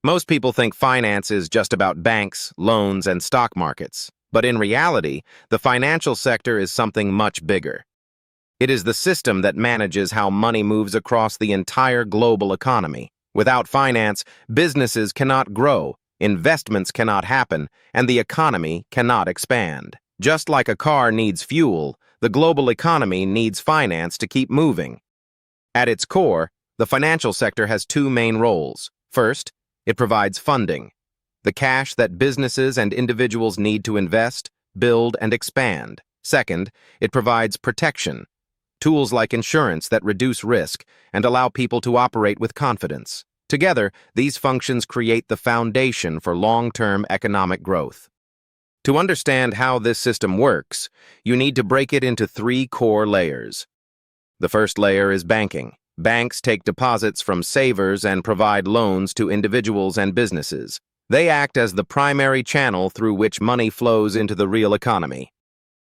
Most people think finance is just about banks, loans, and stock markets. But in reality, the financial sector is something much bigger. It is the system that manages how money moves across the entire global economy. Without finance, businesses cannot grow, investments cannot happen, and the economy cannot expand. Just like a car needs fuel, the global economy needs finance to keep moving. At its core, the financial sector has two main roles. First, it provides funding, the cash that businesses and individuals need to invest, build, and expand. Second, it provides protection, tools like insurance that reduce risk and allow people to operate with confidence. Together, these functions create the foundation for long-term economic growth. To understand how this system works, you need to break it into three core layers. The first layer is banking. Banks take deposits from savers and provide loans to individuals and businesses. They act as the primary channel through which money flows into the real economy.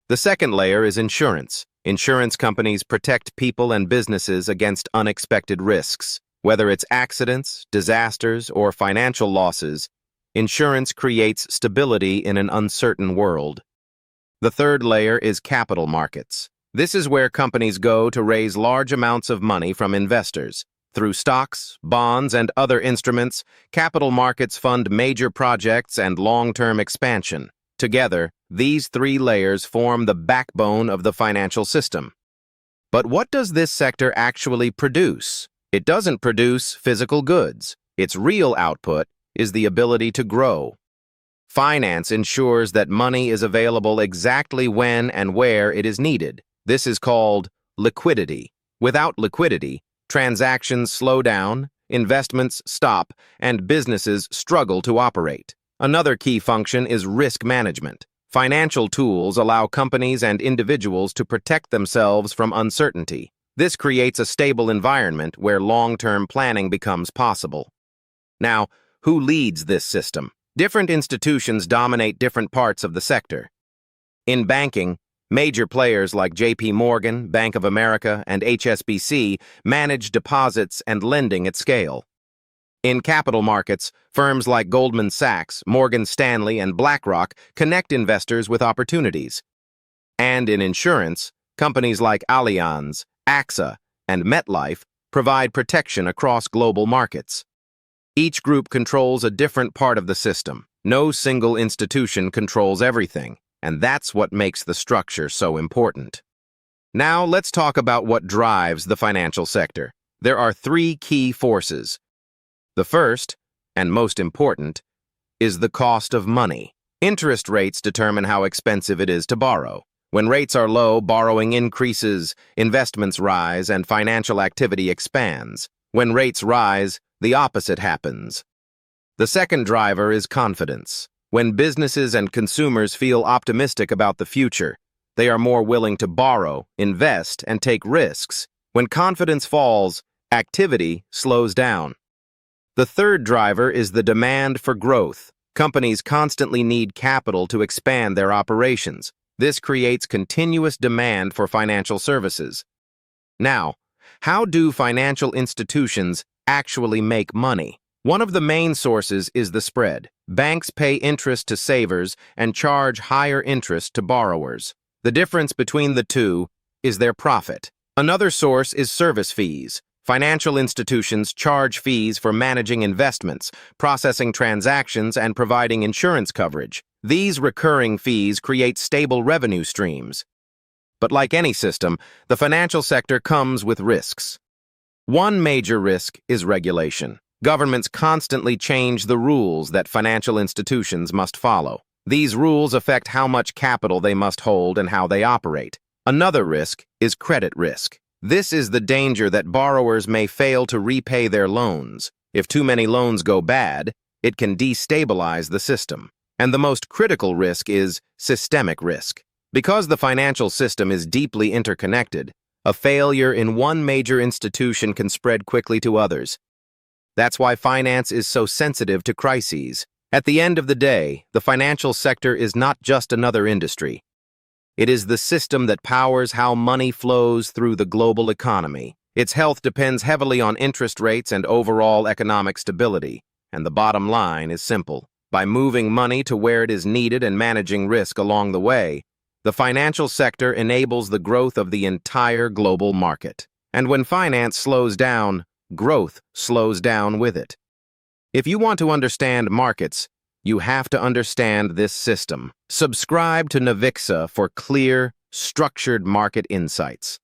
The second layer is insurance. Insurance companies protect people and businesses against unexpected risks. Whether it's accidents, disasters, or financial losses, insurance creates stability in an uncertain world. The third layer is capital markets. This is where companies go to raise large amounts of money from investors. Through stocks, bonds, and other instruments, capital markets fund major projects and long-term expansion. Together, these three layers form the backbone of the financial system. But what does this sector actually produce? It doesn't produce physical goods. Its real output is the ability to grow. Finance ensures that money is available exactly when and where it is needed. This is called liquidity. Without liquidity, transactions slow down, investments stop, and businesses struggle to operate. Another key function is risk management. Financial tools allow companies and individuals to protect themselves from uncertainty. This creates a stable environment where long-term planning becomes possible. Now, who leads this system? Different institutions dominate different parts of the sector. In banking, major players like J.P. Morgan, Bank of America, and HSBC manage deposits and lending at scale. In capital markets, firms like Goldman Sachs, Morgan Stanley, and BlackRock connect investors with opportunities. And in insurance, companies like Allianz, AXA, and MetLife provide protection across global markets. Each group controls a different part of the system. No single institution controls everything, and that's what makes the structure so important. Now, let's talk about what drives the financial sector. There are three key forces. The first, and most important, is the cost of money. Interest rates determine how expensive it is to borrow. When rates are low, borrowing increases, investments rise, and financial activity expands. When rates rise, the opposite happens. The second driver is confidence. When businesses and consumers feel optimistic about the future, they are more willing to borrow, invest, and take risks. When confidence falls, activity slows down. The third driver is the demand for growth. Companies constantly need capital to expand their operations. This creates continuous demand for financial services. Now, how do financial institutions actually make money? One of the main sources is the spread. Banks pay interest to savers and charge higher interest to borrowers. The difference between the two is their profit. Another source is service fees. Financial institutions charge fees for managing investments, processing transactions, and providing insurance coverage. These recurring fees create stable revenue streams. But like any system, the financial sector comes with risks. One major risk is regulation. Governments constantly change the rules that financial institutions must follow. These rules affect how much capital they must hold and how they operate. Another risk is credit risk. This is the danger that borrowers may fail to repay their loans. If too many loans go bad, it can destabilize the system. And the most critical risk is systemic risk. Because the financial system is deeply interconnected, a failure in one major institution can spread quickly to others. That's why finance is so sensitive to crises. At the end of the day, the financial sector is not just another industry. It is the system that powers how money flows through the global economy. Its health depends heavily on interest rates and overall economic stability. And the bottom line is simple. By moving money to where it is needed and managing risk along the way, the financial sector enables the growth of the entire global market. And when finance slows down, growth slows down with it. If you want to understand markets, you have to understand this system. Subscribe to NAVIXA for clear, structured market insights.